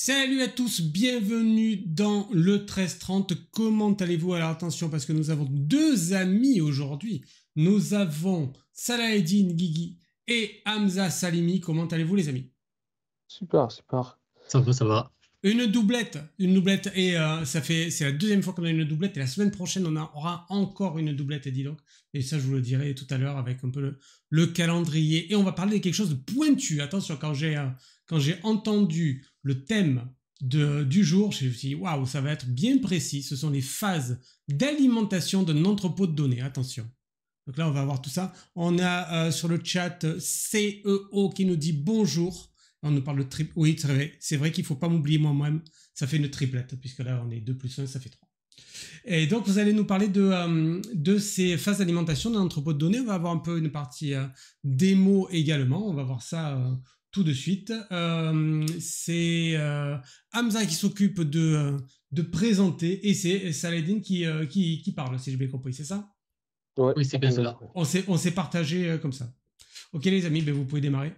Salut à tous, bienvenue dans le 1330. Comment allez-vous? Alors attention parce que nous avons deux amis aujourd'hui. Nous avons Salaheddine Guigui et Hamza Salimi. Comment allez-vous les amis? Super, super. Ça va, ça va. Une doublette et c'est la deuxième fois qu'on a une doublette et la semaine prochaine on aura encore une doublette, dis donc. Et ça je vous le dirai tout à l'heure avec un peu le calendrier et on va parler de quelque chose de pointu. Attention, quand j'ai entendu le thème du jour, je me suis dit waouh, ça va être bien précis. Ce sont les phases d'alimentation d'un entrepôt de données. Attention. Donc là on va voir tout ça. On a sur le chat CEO qui nous dit bonjour. On nous parle de triplette. Oui, c'est vrai qu'il ne faut pas m'oublier moi-même. Ça fait une triplette, puisque là, on est 2 plus 1, ça fait 3. Et donc, vous allez nous parler de ces phases d'alimentation d'un entrepôt de données. On va avoir un peu une partie démo également. On va voir ça tout de suite. C'est Hamza qui s'occupe de présenter et c'est Salaheddine qui parle, si j'ai bien compris. C'est ça? Ouais, Oui, c'est bien cela. On s'est partagé comme ça. Ok, les amis, ben, vous pouvez démarrer.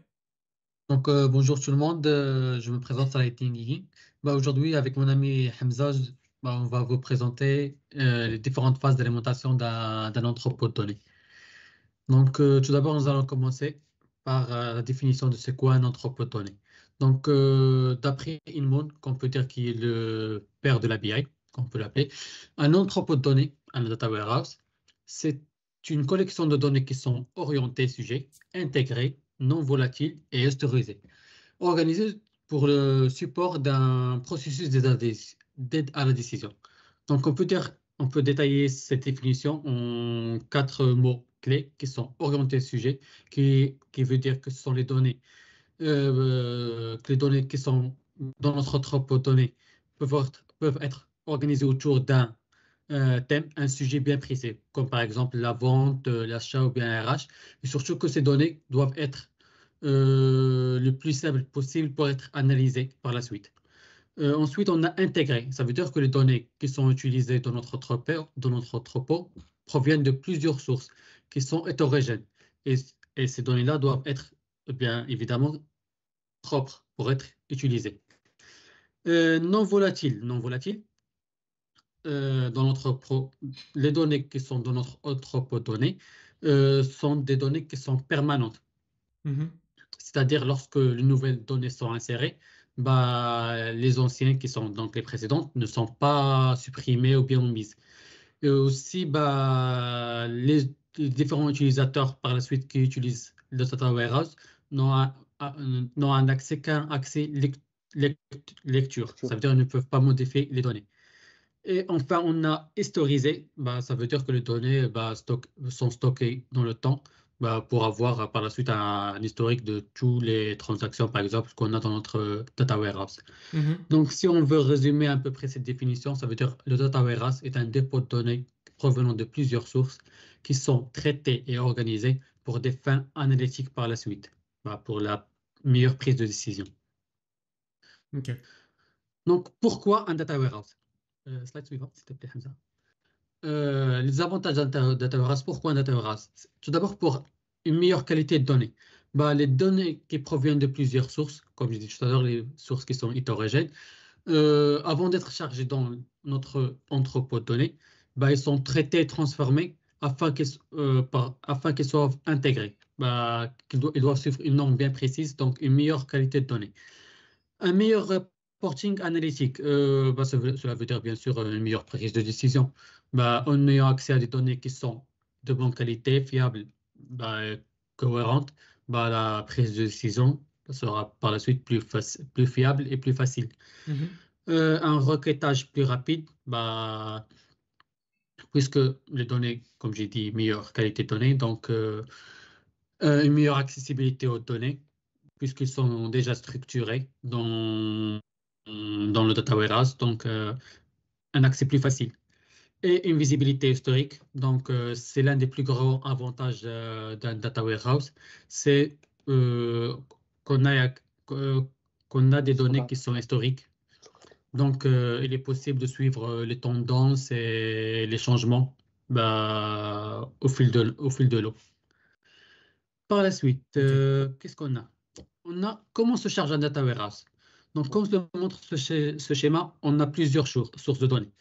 Donc, bonjour tout le monde. Je me présente Salaheddine Guigui. Aujourd'hui, avec mon ami Hamza, on va vous présenter les différentes phases d'alimentation d'un entrepôt de données. Donc, tout d'abord, nous allons commencer par la définition de c'est quoi un entrepôt de données. Donc, d'après Inmoon, qu'on peut dire qu'il est le père de la BI, qu'on peut l'appeler, un entrepôt de données, un data warehouse, c'est une collection de données qui sont orientées sujet, intégrées, non volatiles et historisées, organisées pour le support d'un processus d'aide à la décision. Donc, on peut détailler cette définition en 4 mots-clés qui sont orientés sujet, qui veut dire que ce sont que les données qui sont dans notre entrepôt de données peuvent être organisées autour d'un thème, un sujet bien précis, comme par exemple la vente, l'achat ou bien RH, et surtout que ces données doivent être le plus simples possible pour être analysées par la suite. Ensuite, on a intégré. Ça veut dire que les données qui sont utilisées dans notre entrepôt proviennent de plusieurs sources qui sont hétérogènes. Et, et ces données-là doivent être, bien évidemment, propres pour être utilisées. Non volatiles. Non volatiles. Dans les données qui sont dans notre entrepôt de données sont des données qui sont permanentes. C'est-à-dire lorsque les nouvelles données sont insérées, les anciennes qui sont donc les précédentes ne sont pas supprimées ou bien omises. Et aussi, les différents utilisateurs par la suite qui utilisent le data warehouse n'ont un accès qu'un accès lecture. Ça veut dire qu'ils ne peuvent pas modifier les données. Et enfin, on a historisé, ça veut dire que les données sont stockées dans le temps pour avoir par la suite un historique de toutes les transactions, par exemple, qu'on a dans notre data warehouse. Donc, si on veut résumer à peu près cette définition, ça veut dire que le data warehouse est un dépôt de données provenant de plusieurs sources qui sont traitées et organisées pour des fins analytiques par la suite, pour la meilleure prise de décision. Ok. Donc, pourquoi un data warehouse? Slide suivant, s'il te plaît, Hamza. Les avantages d'un data warehouse, pourquoi un data warehouse? Tout d'abord, pour une meilleure qualité de données. Les données qui proviennent de plusieurs sources, comme je disais tout à l'heure, les sources qui sont hétérogènes, avant d'être chargées dans notre entrepôt de données, ils sont traités et transformés afin qu'ils soient intégrés. Ils doivent suivre une norme bien précise, donc une meilleure qualité de données. Un meilleur reporting analytique, cela veut dire bien sûr une meilleure prise de décision. En ayant accès à des données qui sont de bonne qualité, fiables, cohérentes, la prise de décision sera par la suite plus fiable et plus facile. Un requêtage plus rapide, puisque les données, comme j'ai dit, meilleure qualité de données, donc une meilleure accessibilité aux données, puisqu'ils sont déjà structurés dans le data warehouse, donc un accès plus facile. Et une visibilité historique, donc c'est l'un des plus grands avantages d'un data warehouse, c'est qu'on a, qu'on a des données qui sont historiques. Donc il est possible de suivre les tendances et les changements au fil de l'eau. Par la suite, qu'est-ce qu'on a? On a comment se charge un data warehouse. Donc, comme je le montre ce schéma, on a plusieurs sources de données.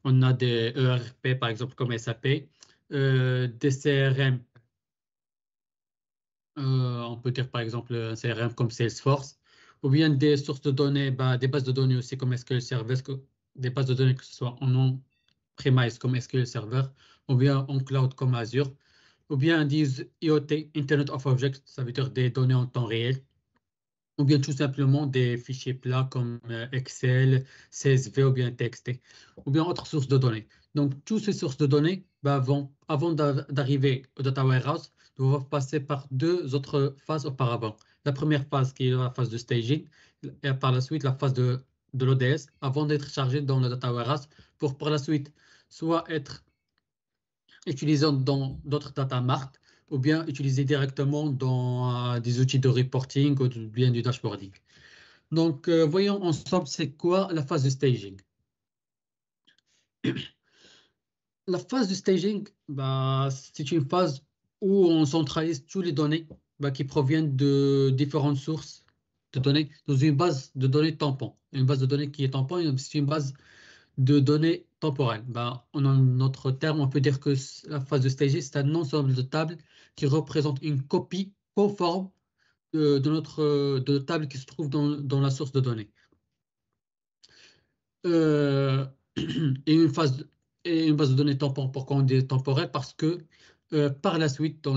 On a des ERP, par exemple, comme SAP, des CRM. On peut dire, par exemple, un CRM comme Salesforce, ou bien des sources de données, des bases de données aussi comme SQL Server, des bases de données que ce soit en on-premise comme SQL Server, ou bien en cloud comme Azure, ou bien des IoT, Internet of Objects, ça veut dire des données en temps réel, ou bien tout simplement des fichiers plats comme Excel, CSV ou bien TXT, ou bien autres sources de données. Donc, toutes ces sources de données avant d'arriver au data warehouse, doivent passer par deux autres phases auparavant. La première phase qui est la phase de staging, et par la suite la phase de l'ODS, avant d'être chargé dans le data warehouse, pour par la suite soit être utilisé dans d'autres data marts, ou bien utilisé directement dans des outils de reporting ou bien du dashboarding. Donc, voyons ensemble, c'est quoi la phase de staging. La phase de staging, c'est une phase où on centralise toutes les données qui proviennent de différentes sources de données dans une base de données tampon. Une base de données qui est tampon, c'est une base de données temporelles. En notre terme, on peut dire que la phase de staging, c'est un ensemble de tables qui représente une copie conforme de table qui se trouve dans la source de données. Et une base de données tampon. Pourquoi on dit temporelle? Parce que par la suite, dans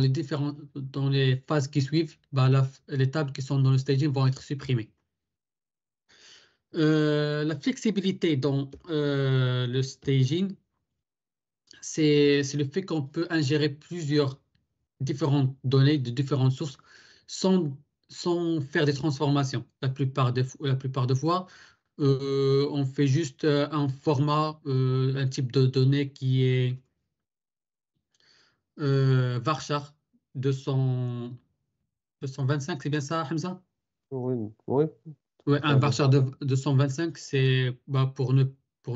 les phases qui suivent, les tables qui sont dans le staging vont être supprimées. La flexibilité dans le staging, c'est le fait qu'on peut ingérer plusieurs différentes données de différentes sources sans faire des transformations. La plupart des fois, on fait juste un format, un type de données qui est varchar 225, c'est bien ça, Hamza? Oui, oui, Oui, un ça varchar dépend. de 225, c'est pour ne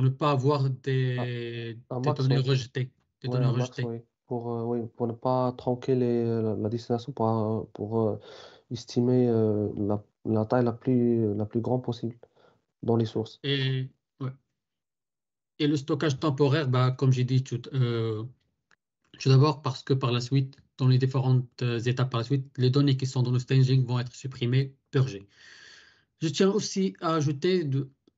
pas avoir Ah, des un max, données oui. rejetées. Des Oui, données un max, rejetées. oui. Oui, pour ne pas tronquer la destination, pour estimer la taille la plus grande possible dans les sources. Et, ouais. Et le stockage temporaire, comme j'ai dit tout d'abord, parce que par la suite, dans les différentes étapes par la suite, les données qui sont dans le staging vont être supprimées, purgées. Je tiens aussi à ajouter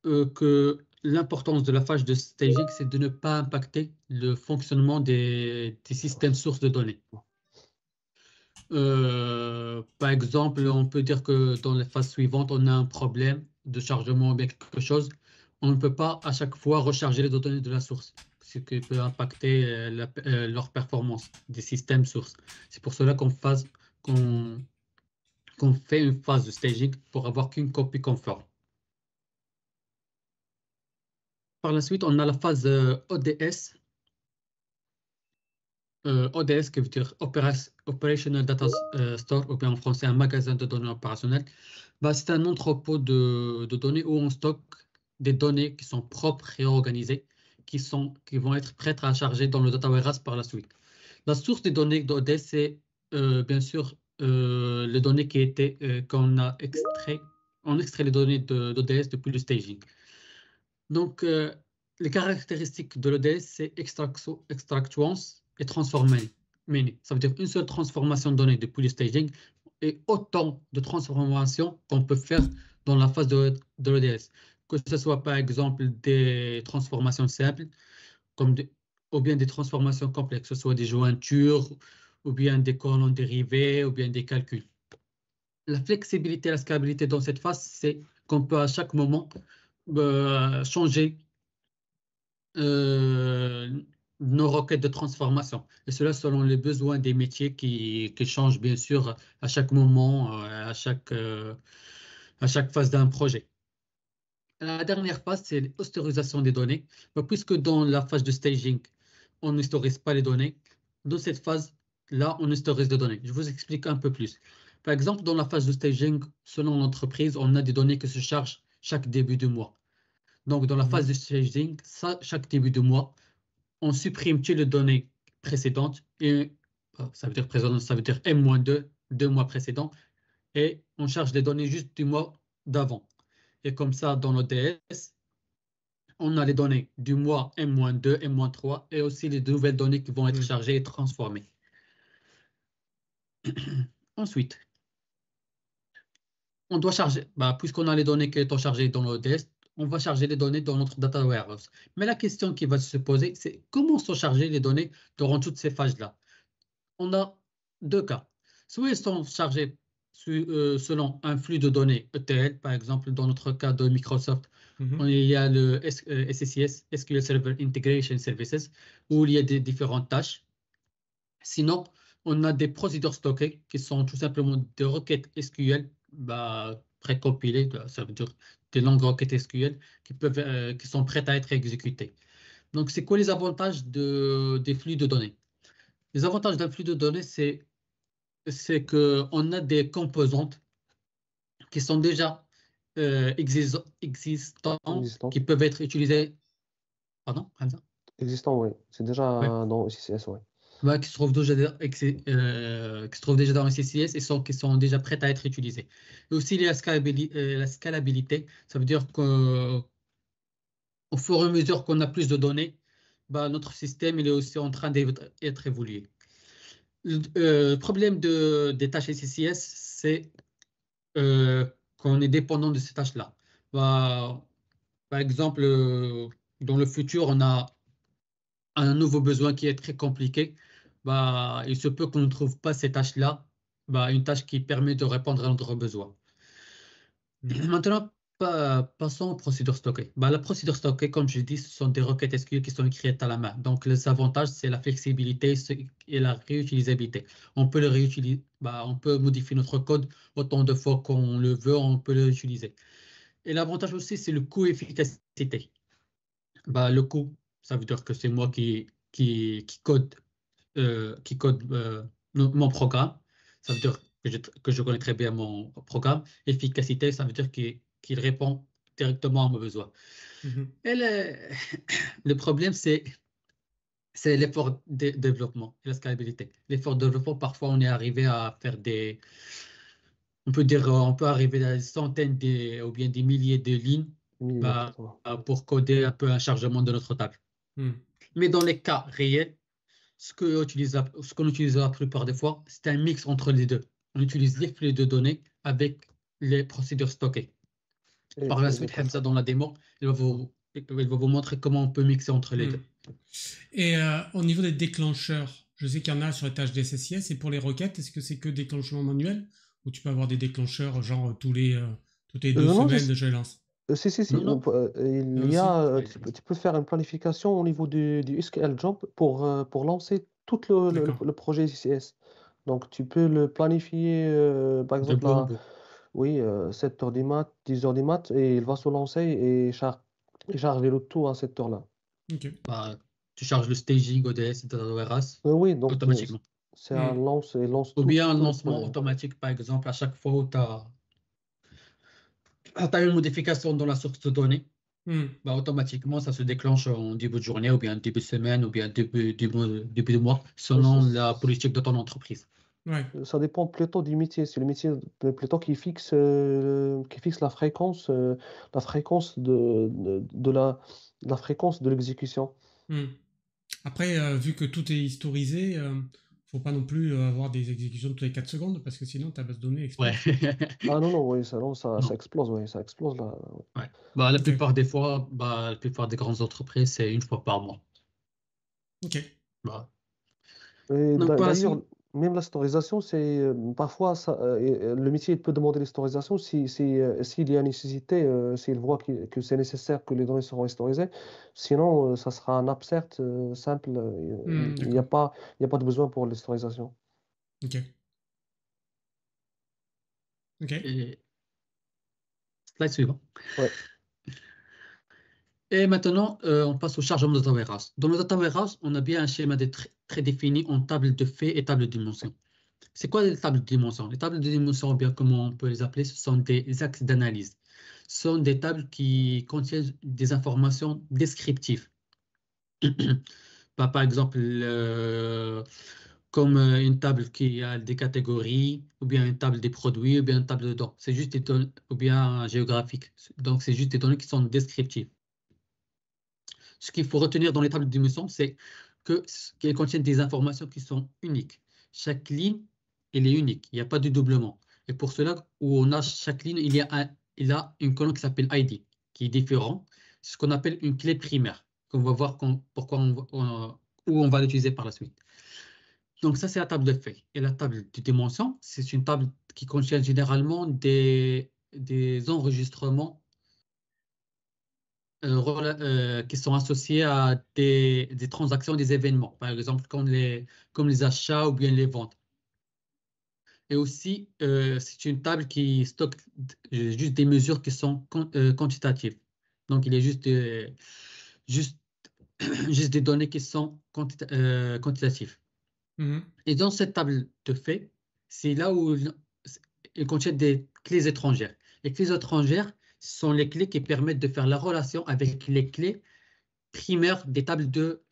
que l'importance de la phase de staging, c'est de ne pas impacter le fonctionnement des systèmes sources de données. Par exemple, on peut dire que dans les phases suivantes, on a un problème de chargement ou bien quelque chose. On ne peut pas à chaque fois recharger les données de la source, ce qui peut impacter leur performance des systèmes sources. C'est pour cela qu'on fait une phase de staging pour avoir qu'une copie conforme. Par la suite, on a la phase ODS. ODS, qui veut dire Operational Data Store, ou bien en français un magasin de données opérationnelles. C'est un entrepôt de données où on stocke des données qui sont propres et organisées, qui vont être prêtes à charger dans le data warehouse par la suite. La source des données d'ODS, c'est bien sûr les données qu'on a extrait. On extrait les données d'ODS depuis le staging. Donc, les caractéristiques de l'ODS, c'est extractuance et transformer. Ça veut dire une seule transformation de données depuis le staging et autant de transformations qu'on peut faire dans la phase de l'ODS. Que ce soit par exemple des transformations simples, ou bien des transformations complexes, que ce soit des jointures, ou bien des colonnes dérivées, ou bien des calculs. La flexibilité et la scalabilité dans cette phase, c'est qu'on peut à chaque moment changer nos requêtes de transformation. Et cela selon les besoins des métiers qui changent bien sûr à chaque moment, à chaque phase d'un projet. La dernière phase, c'est l'historisation des données. Puisque dans la phase de staging, on n'historise pas les données, dans cette phase-là, on historise les données. Je vous explique un peu plus. Par exemple, dans la phase de staging, selon l'entreprise, on a des données qui se chargent chaque début de mois. Donc, dans la phase de staging, chaque début de mois, on supprime toutes les données précédentes, et ça veut dire précédent, ça veut dire M-2, 2 mois précédents, et on charge les données juste du mois d'avant. Et comme ça, dans l'ODS, on a les données du mois M-2, M-3 et aussi les nouvelles données qui vont être chargées et transformées. Ensuite, on doit charger, puisqu'on a les données qui sont chargées dans l'ODS, on va charger les données dans notre data warehouse. Mais la question qui va se poser, c'est comment sont chargées les données durant toutes ces phases-là? On a deux cas. Soit elles sont chargées selon un flux de données ETL, par exemple, dans notre cas de Microsoft, il y a le SSIS, SQL Server Integration Services, où il y a des différentes tâches. Sinon, on a des procédures stockées qui sont tout simplement des requêtes SQL précompilées, ça veut dire des longues requêtes SQL qui sont prêtes à être exécutées. Donc, c'est quoi les avantages des flux de données? Les avantages d'un flux de données, c'est qu'on a des composantes qui sont déjà existantes, qui peuvent être utilisées. Pardon, Hamza? Existant, oui. C'est déjà Ouais. dans CCS, oui. Qui se trouvent déjà dans le CCS et qui sont déjà prêtes à être utilisées. Et aussi la scalabilité, ça veut dire qu'au fur et à mesure qu'on a plus de données, notre système il est aussi en train d'être évolué. Le problème des tâches SCCS, c'est qu'on est dépendant de ces tâches-là. Par exemple, dans le futur, on a un nouveau besoin qui est très compliqué. Il se peut qu'on ne trouve pas ces tâches-là, une tâche qui permet de répondre à notre besoin. Maintenant, passons aux procédures stockées. La procédure stockée, comme je dis, ce sont des requêtes SQL qui sont écrites à la main. Donc, les avantages, c'est la flexibilité et la réutilisabilité. On peut le réutiliser, on peut modifier notre code autant de fois qu'on le veut, on peut le réutiliser. Et l'avantage aussi, c'est le coût et efficacité. Le coût, ça veut dire que c'est moi qui code, mon programme. Ça veut dire que je connais très bien mon programme. Efficacité, ça veut dire qu'il répond directement à mes besoins. Et le problème, c'est l'effort de développement et la scalabilité. L'effort de développement, parfois, on est arrivé à faire on peut arriver à des centaines ou bien des milliers de lignes pour coder un peu un chargement de notre table. Mais dans les cas réels, ce qu'on utilise la plupart des fois, c'est un mix entre les deux. On utilise les flux de données avec les procédures stockées. Par la suite, Hamza, dans la démo, il va vous montrer comment on peut mixer entre les deux. Et au niveau des déclencheurs, je sais qu'il y en a sur les tâches des SSIS, et pour les requêtes, est-ce que c'est que déclenchement manuel ou tu peux avoir des déclencheurs genre toutes les 2 semaines de je lance? Si. Tu peux faire une planification au niveau du SQL Job pour lancer tout le projet SCCS. Donc, tu peux le planifier, par exemple, 7h du mat, 10h du mat, et il va se lancer et charger le tout à cette heure-là. Tu charges le staging ODS de la warehouse donc automatiquement. C'est un lance Ou bien un lancement automatique, par exemple, à chaque fois où tu as une modification dans la source de données, automatiquement, ça se déclenche en début de journée, ou bien début de semaine, ou bien début de mois, selon la politique de ton entreprise. Ça dépend plutôt du métier. C'est le métier plutôt qui fixe la fréquence de l'exécution. Après, vu que tout est historisé, faut pas non plus avoir des exécutions toutes les 4 secondes parce que sinon ta base de données explose. Ça explose, ça explose là. La plupart des fois, la plupart des grandes entreprises, c'est une fois par mois. Ok. D'ailleurs, même la storisation, c'est parfois le métier peut demander l'historisation s'il y a nécessité, s'il voit que c'est nécessaire que les données seront historisées. Sinon, ça sera un absert simple. Il n'y a pas de besoin pour l'historisation. Ok. Slide suivant. Ouais. Et maintenant, on passe au chargement de data warehouse. Dans le data warehouse, on a bien un schéma très défini en table de faits et table de dimensions. C'est quoi les tables de dimensions? Les tables de dimensions, bien comment on peut les appeler, ce sont des axes d'analyse. Ce sont des tables qui contiennent des informations descriptives. Par exemple, comme une table qui a des catégories, ou bien une table des produits, ou bien une table de données. C'est juste des données, ou bien géographique. Donc, c'est juste des données qui sont descriptives. Ce qu'il faut retenir dans les tables de dimension, c'est qu'elles contiennent des informations qui sont uniques. Chaque ligne, elle est unique. Il n'y a pas de doublement. Et pour cela, où on a chaque ligne, il a une colonne qui s'appelle ID, qui est différent. C'est ce qu'on appelle une clé primaire, qu'on va voir où on va l'utiliser par la suite. Donc ça, c'est la table de faits. Et la table de dimension, c'est une table qui contient généralement des enregistrements qui sont associés à des transactions, des événements, par exemple comme les achats ou bien les ventes. Et aussi, c'est une table qui stocke juste des mesures qui sont quantitatives. Donc, il est juste, juste des données qui sont quantitatives. Et dans cette table de faits, c'est là où il contient des clés étrangères. Les clés étrangères sont les clés qui permettent de faire la relation avec les clés primaires des tables de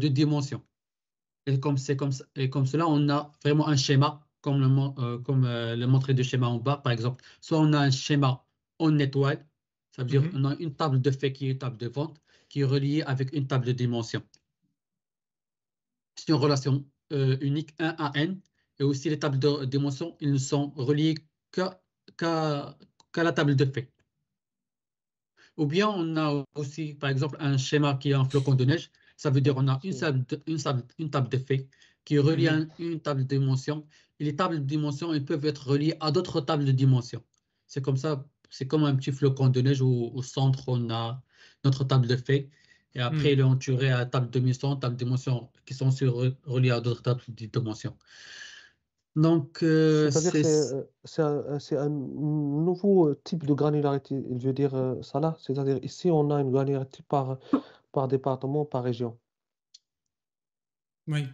dimension. Et comme cela, on a vraiment un schéma, comme le montré de schéma en bas, par exemple. Soit on a un schéma en étoile, ça veut dire on a une table de fait qui est une table de vente, qui est reliée avec une table de dimension. C'est une relation unique 1 à n, et aussi les tables de dimension, ils ne sont reliés qu'à la table de fait. Ou bien on a aussi, par exemple, un schéma qui est un flocon de neige. Ça veut dire qu'on a une table de faits qui est reliée à une table de dimension. Et les tables de dimension, elles peuvent être reliées à d'autres tables de dimension. C'est comme ça, c'est comme un petit flocon de neige où au centre, on a notre table de faits. Et après, il est entouré à table de dimension qui sont reliées à d'autres tables de dimension. Donc, C'est-à-dire c'est un nouveau type de granularité. Il veut dire ça là. C'est-à-dire ici, on a une granularité par département, par région. Oui,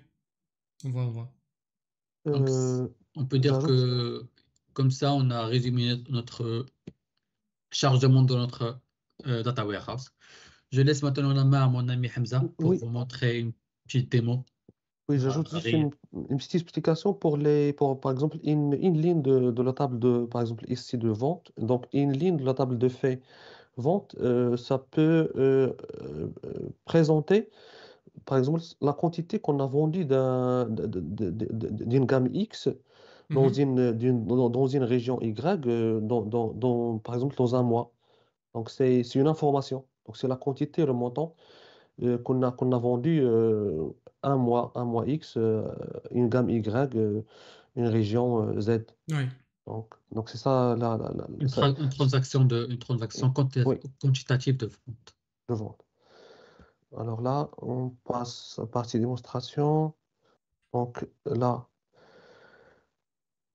on voit. Donc, on peut dire que comme ça, on a résumé notre chargement de notre data warehouse. Je laisse maintenant la main à mon ami Hamza pour Oui, vous montrer une petite démo. oui, j'ajoute juste une petite explication pour par exemple, une ligne de la table par exemple, ici de vente. Donc, une ligne de la table de fait vente, ça peut présenter, par exemple, la quantité qu'on a vendue d'une gamme X dans une région Y, par exemple, dans un mois. Donc, c'est une information. Donc, c'est la quantité, le montant qu'on a vendu un mois X, une gamme Y, une région Z. Oui. Donc c'est ça une transaction oui, quantitative de vente. de vente. Alors là, on passe à la partie démonstration. Donc là,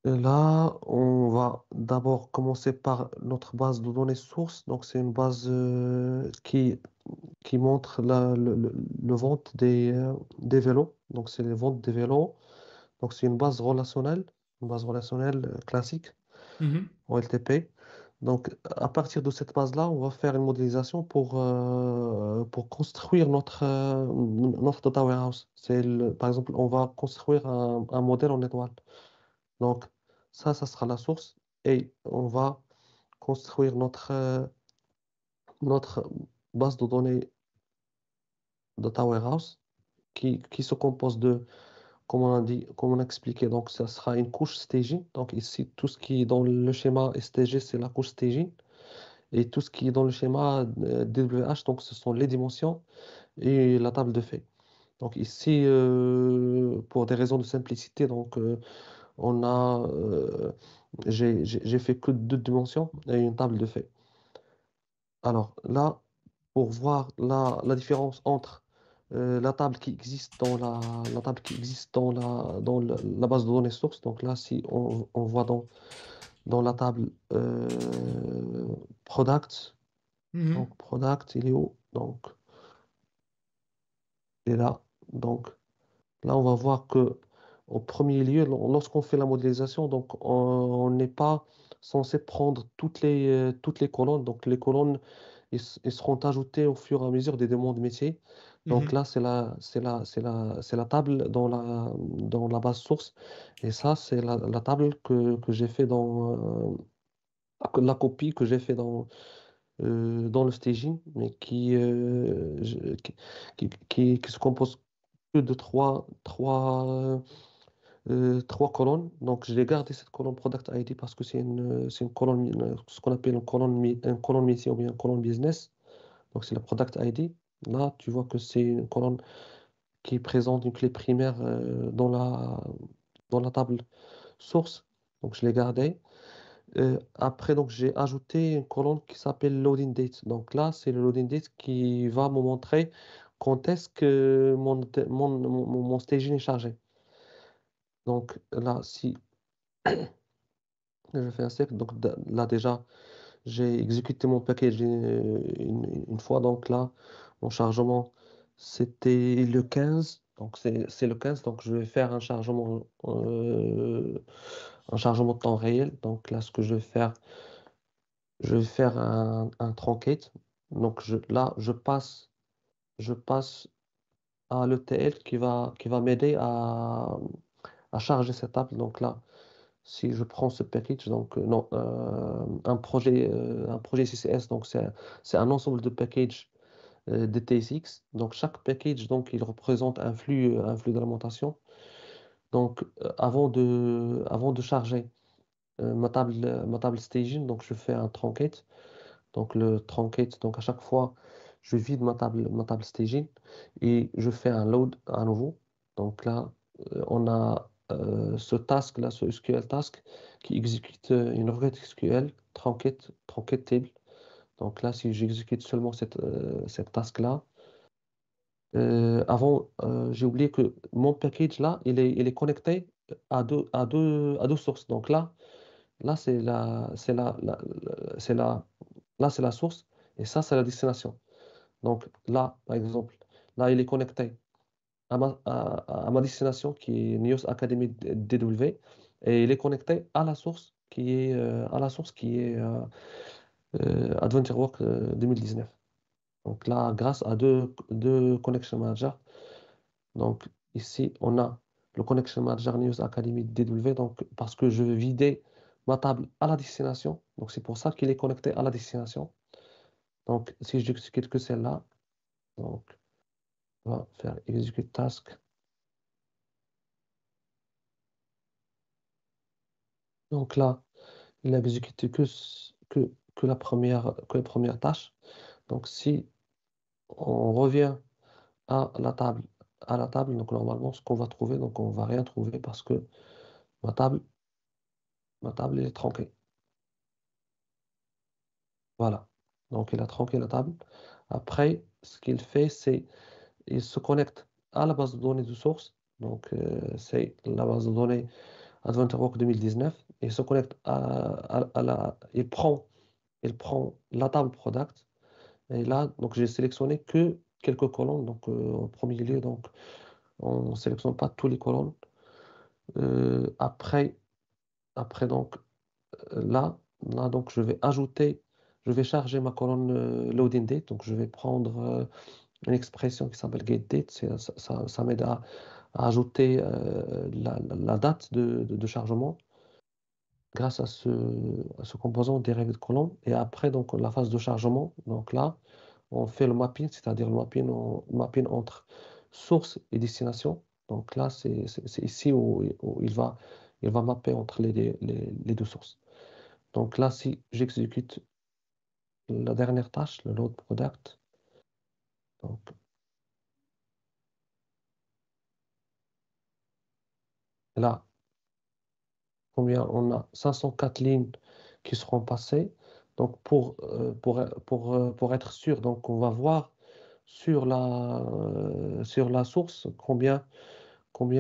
on va d'abord commencer par notre base de données source. Donc c'est une base qui montre le vente des vélos. Donc c'est les ventes des vélos. Donc c'est une base relationnelle classique en LTP. Donc à partir de cette base-là, on va faire une modélisation pour construire notre data warehouse. Par exemple, on va construire un modèle en étoile. Donc ça sera la source et on va construire notre base de données data warehouse qui se compose de, comme on a dit, comme on a expliqué, donc ça sera une couche staging. Donc ici, tout ce qui est dans le schéma STG, c'est la couche staging. Et tout ce qui est dans le schéma DWH, donc ce sont les dimensions et la table de faits. Donc ici, pour des raisons de simplicité, donc j'ai fait que 2 dimensions et une table de faits. Alors là, pour voir la différence entre la table qui existe la table qui existe dans la base de données source. Donc là, si on voit dans la table product, donc product, il est où? Donc il est là. Donc là, on va voir que au premier lieu, lorsqu'on fait la modélisation, donc on n'est pas censé prendre toutes les colonnes. Donc les colonnes ils seront ajoutés au fur et à mesure des demandes métiers. Donc Mhm. là, c'est la table dans la base source. Et ça, c'est la table que j'ai fait la copie que j'ai fait dans le staging, mais qui se compose que de trois colonnes. Donc, j'ai gardé cette colonne Product ID parce que c'est une colonne, ce qu'on appelle une colonne métier ou bien une colonne business. Donc, c'est la Product ID. Là, tu vois que c'est une colonne qui présente une clé primaire dans la table source. Donc, je l'ai gardée. Après, donc, j'ai ajouté une colonne qui s'appelle Loading Date. Donc là, c'est le Loading Date qui va me montrer quand est-ce que mon staging est chargé. Donc là, si je fais un sec, donc là déjà, j'ai exécuté mon package une fois. Donc là, mon chargement, c'était le 15. Donc c'est le 15. Donc je vais faire un chargement de temps réel. Donc là, ce que je vais faire un truncate. Donc là, je passe à l'ETL qui va m'aider à charger cette app. Donc là, si je prends ce package, donc non, un projet CCS, donc c'est un ensemble de packages de TSX. Donc chaque package, donc, il représente un flux d'alimentation. Donc avant de charger ma table staging, donc je fais un truncate. Donc le truncate, donc à chaque fois, je vide ma table staging et je fais un load à nouveau. Donc là, on a ce task-là, ce SQL task qui exécute une requête SQL truncate table. Donc là, si j'exécute seulement cette task-là, j'ai oublié que mon package là, il est connecté à deux sources. Donc là c'est la source et ça, c'est la destination. Donc là, par exemple, là, il est connecté à ma destination qui est Neos Academy DW et il est connecté à la source qui est Adventure Work 2019. Donc là, grâce à deux Connection Manager, donc ici, on a le Connection Manager News Academy DW, donc parce que je veux vider ma table à la destination. Donc c'est pour ça qu'il est connecté à la destination. Donc si j'exécute que celle-là, donc on va faire execute task. Donc là, il a exécuté que la première tâche. Donc si on revient à la table, donc normalement ce qu'on va trouver, donc on va rien trouver parce que ma table, ma table elle est tronquée. Voilà. Donc il a tronqué la table. Après, ce qu'il fait, c'est il se connecte à la base de données de source. Donc c'est la base de données AdventureWorks 2019. Il se connecte il prend la table product. Et là, donc j'ai sélectionné que quelques colonnes. Donc en premier lieu, donc on ne sélectionne pas tous les colonnes. Après, donc donc je vais charger ma colonne loading date. Donc je vais prendre une expression qui s'appelle getDate. Ça m'aide à ajouter la date de chargement grâce à ce composant dérivé de colonne. Et après, donc, la phase de chargement, donc là, on fait le mapping, c'est-à-dire le mapping entre source et destination. Donc là, c'est ici où il va mapper entre les deux sources. Donc là, si j'exécute la dernière tâche, le load product, donc là, combien on a 504 lignes qui seront passées. Donc pour être sûr, donc on va voir sur la source combien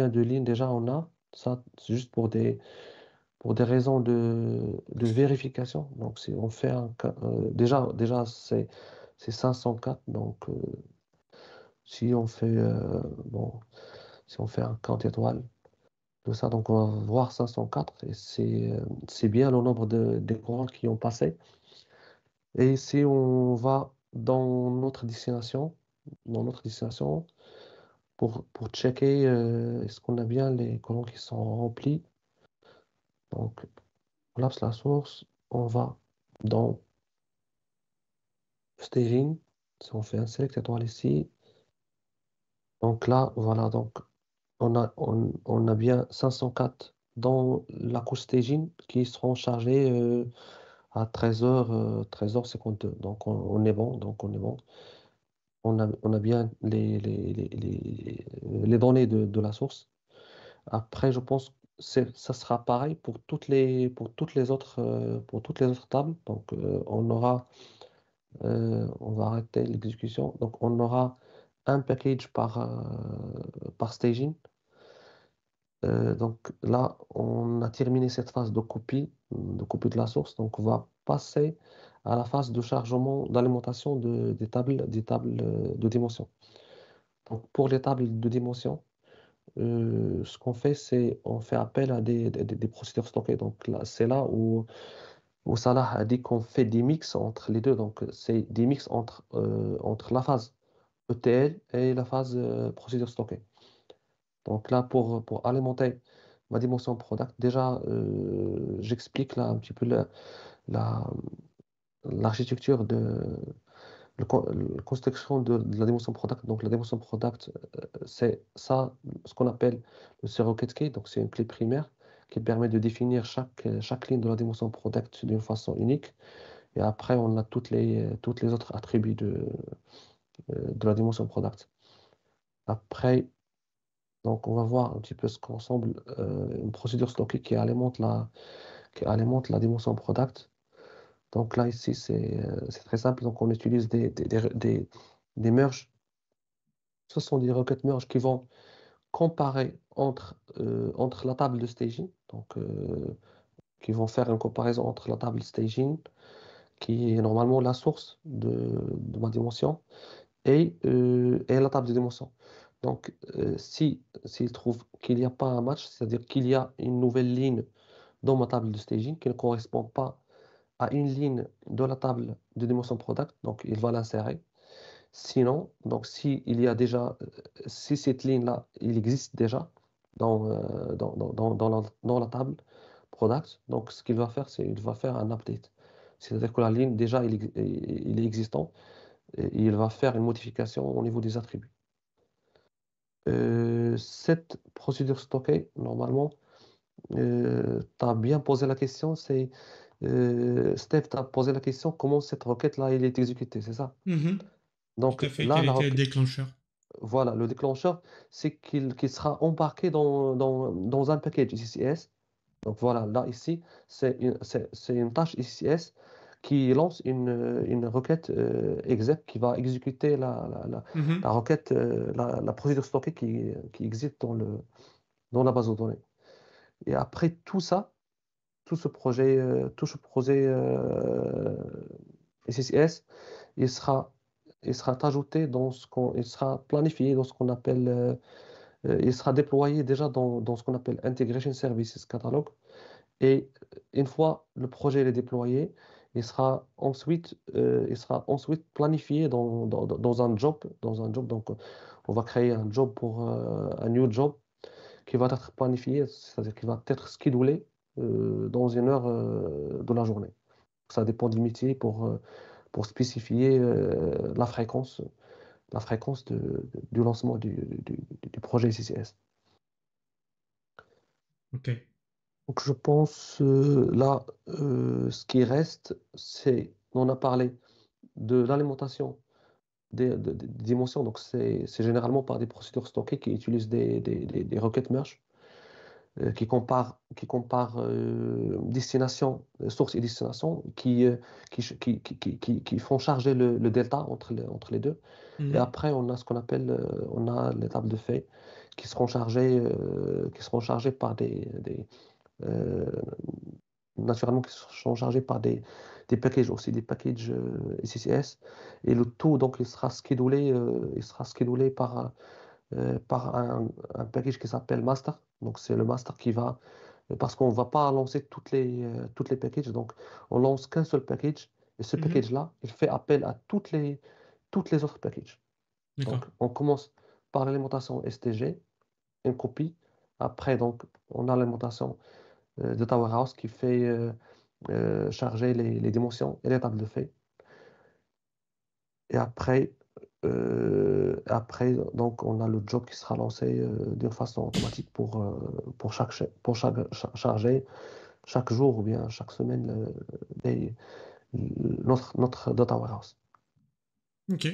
de lignes déjà on a. Ça, c'est juste pour des raisons de vérification. Donc si on fait déjà c'est 504. Donc si on fait si on fait un count étoile tout ça, donc on va voir 504 et c'est bien le nombre de colonnes qui ont passé. Et si on va dans notre destination, dans notre destination pour checker est-ce qu'on a bien les colonnes qui sont remplies. Donc, on lance la source, on va dans staging. Si on fait un select étoile ici, donc là, voilà, donc on a bien 504 dans la couche staging qui seront chargés à 13h, 13h52. Donc on est bon, donc on est bon. On a bien les données de la source. Après, je pense que ça sera pareil pour toutes les autres tables. Donc on va arrêter l'exécution. Donc on aura un package par staging. Donc là, on a terminé cette phase de copie de la source. Donc on va passer à la phase de chargement, d'alimentation des tables de dimension. Donc pour les tables de dimension, ce qu'on fait, c'est on fait appel à des procédures stockées. Donc là, c'est là où Salah a dit qu'on fait des mix entre les deux. Donc c'est des mix entre la phase ETL et la phase procédure stockée. Donc là, pour alimenter ma dimension product, déjà, j'explique là un petit peu la- l'architecture la construction de la dimension product. Donc la dimension product, c'est ça, ce qu'on appelle le surrogate key. Donc c'est une clé primaire qui permet de définir chaque ligne de la dimension product d'une façon unique. Et après, on a toutes les autres attributs de la dimension product. Après, donc, on va voir un petit peu ce qu'ensemble une procédure stockée qui alimente la dimension product. Donc là, ici, c'est très simple. Donc, on utilise des merges. Ce sont des requêtes merge qui vont comparer entre la table de staging. Donc, qui vont faire une comparaison entre la table staging, qui est normalement la source de ma dimension, et la table de dimension. Donc, s'il trouve qu'il n'y a pas un match, c'est-à-dire qu'il y a une nouvelle ligne dans ma table de staging qui ne correspond pas à une ligne de la table de dimension product, donc il va l'insérer. Sinon, donc si cette ligne-là, il existe déjà dans la table product, donc ce qu'il va faire, c'est qu'il va faire un update. C'est-à-dire que la ligne, déjà, il est existant et il va faire une modification au niveau des attributs. Cette procédure stockée, normalement, tu as bien posé la question, Steph, tu as posé la question comment cette requête-là elle est exécutée, c'est ça? Tout Donc à fait. là, Quel était le déclencheur? voilà, le déclencheur, c'est qu'il sera embarqué dans un package ICCS. Donc voilà, là, ici, c'est une tâche ICCS qui lance une requête exec qui va exécuter la requête, la procédure stockée qui existe dans la base de données. Et après tout ça, tout ce projet SSIS, il sera, il sera ajouté il sera planifié dans ce qu'on appelle, il sera déployé déjà dans ce qu'on appelle Integration Services Catalog. Et une fois le projet est déployé, il sera ensuite planifié dans un job, Donc, on va créer un job pour un new job qui va être planifié, c'est-à-dire qui va être schedulé dans une heure de la journée. Ça dépend du métier pour spécifier la fréquence du lancement du projet CCS. Ok. Donc je pense là, ce qui reste, on a parlé de l'alimentation des dimensions. Donc c'est généralement par des procédures stockées qui utilisent des requêtes merge. Qui compare destination, source et destination, qui font charger le delta entre les deux. Et après, on a ce qu'on appelle, on a les tables de fait qui seront chargées par euh, naturellement, qui seront chargés par des packages aussi, des packages SCCS. Et le tout, donc, il sera schedulé par un package qui s'appelle master. Donc, c'est le master qui parce qu'on ne va pas lancer toutes les packages. Donc, on lance qu'un seul package Et ce package-là, il fait appel à toutes les autres packages. Donc, on commence par l'alimentation STG, une copie. Après, donc, on a l'alimentation Data Warehouse qui fait charger les dimensions et les tables de fait. Et après, donc, on a le job qui sera lancé d'une façon automatique pour charger chaque jour ou bien chaque semaine notre Data Warehouse. Ok.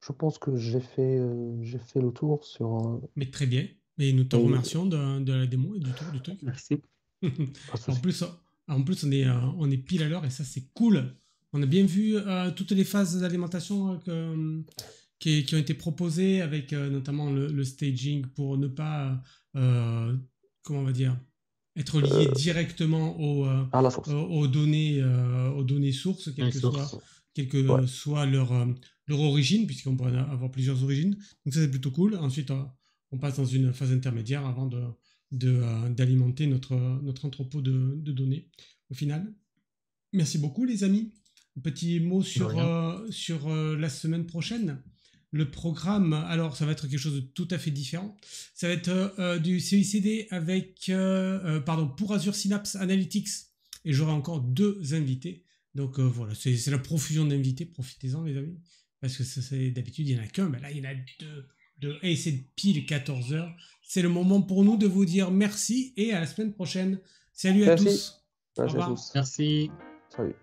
Je pense que j'ai fait le tour sur... Mais très bien. Et nous te remercions de la démo et du tour du truc. Merci. En plus, on est pile à l'heure et ça, c'est cool. On a bien vu toutes les phases d'alimentation qui ont été proposées avec notamment le staging pour ne pas, comment on va dire, être lié directement à la source. aux données sources, quelle que soit leur origine, puisqu'on peut avoir plusieurs origines. Donc ça, c'est plutôt cool. Ensuite, on passe dans une phase intermédiaire avant d'alimenter notre entrepôt de données. Au final, merci beaucoup, les amis. Un petit mot sur la semaine prochaine. Le programme, alors ça va être quelque chose de tout à fait différent. Ça va être du CICD avec, pour Azure Synapse Analytics. Et j'aurai encore 2 invités. Donc voilà, c'est la profusion d'invités. Profitez-en, les amis. Parce que d'habitude, il n'y en a qu'un. Mais là, il y en a 2. Et c'est pile 14h. C'est le moment pour nous de vous dire merci et à la semaine prochaine. Salut à tous. Merci à tous. Merci. Salut.